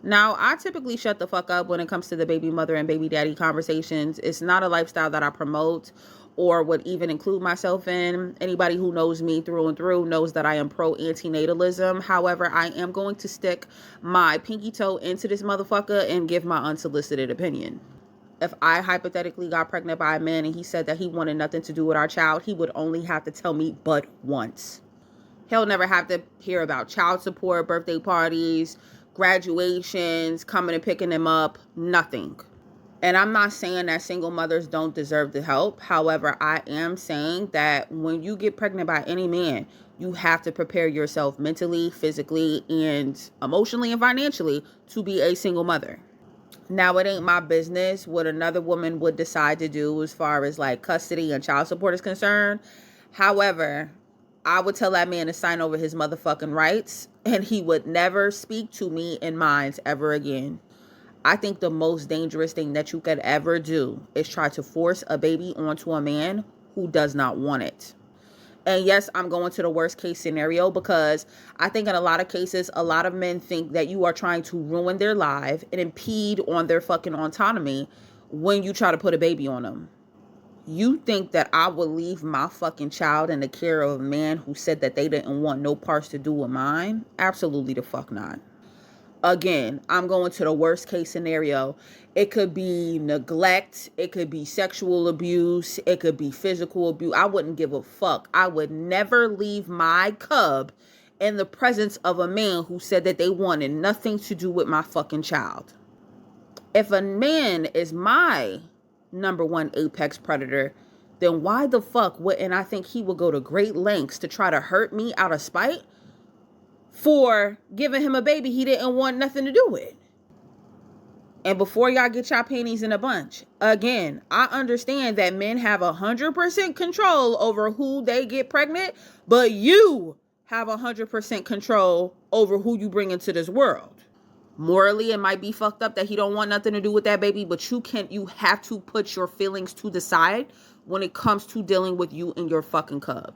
Now, I typically shut the fuck up when it comes to the baby mother and baby daddy conversations. It's not a lifestyle that I promote or would even include myself in. Anybody who knows me through and through knows that I am pro antinatalism. However, I am going to stick my pinky toe into this motherfucker and give my unsolicited opinion. If I hypothetically got pregnant by a man and he said that he wanted nothing to do with our child, he would only have to tell me but once. He'll never have to hear about child support, birthday parties, graduations, coming and picking him up, nothing. And I'm not saying that single mothers don't deserve the help. However, I am saying that when you get pregnant by any man, you have to prepare yourself mentally, physically, and emotionally and financially to be a single mother. Now, it ain't my business what another woman would decide to do as far as like custody and child support is concerned. However, I would tell that man to sign over his motherfucking rights and he would never speak to me in minds ever again. I think the most dangerous thing that you could ever do is try to force a baby onto a man who does not want it. And yes, I'm going to the worst case scenario because I think in a lot of cases, a lot of men think that you are trying to ruin their life and impede on their fucking autonomy when you try to put a baby on them. You think that I would leave my fucking child in the care of a man who said that they didn't want no parts to do with mine? Absolutely the fuck not. Again, I'm going to the worst case scenario. It could be neglect. It could be sexual abuse. It could be physical abuse. I wouldn't give a fuck. I would never leave my cub in the presence of a man who said that they wanted nothing to do with my fucking child. If a man is my number one apex predator, then why the fuck wouldn't I think he would go to great lengths to try to hurt me out of spite for giving him a baby he didn't want nothing to do with? And before y'all get y'all panties in a bunch, again, I understand that men have 100% control over who they get pregnant, but you have 100% control over who you bring into this world. Morally, it might be fucked up that he don't want nothing to do with that baby, but you have to put your feelings to the side when it comes to dealing with you and your fucking cub.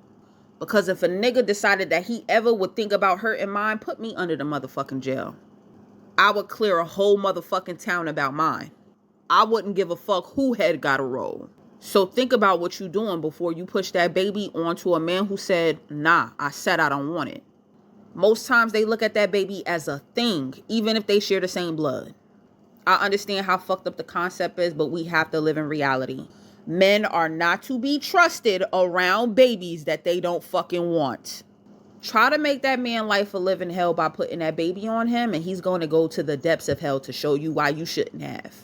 Because if a nigga decided that he ever would think about hurting mine, put me under the motherfucking jail. I would clear a whole motherfucking town about mine. I wouldn't give a fuck who had got a roll. So think about what you're doing before you push that baby onto a man who said, nah, I said I don't want it. Most times they look at that baby as a thing, even if they share the same blood. I understand how fucked up the concept is, but we have to live in reality. Men are not to be trusted around babies that they don't fucking want. Try to make that man life a living hell by putting that baby on him, and he's going to go to the depths of hell to show you why you shouldn't have.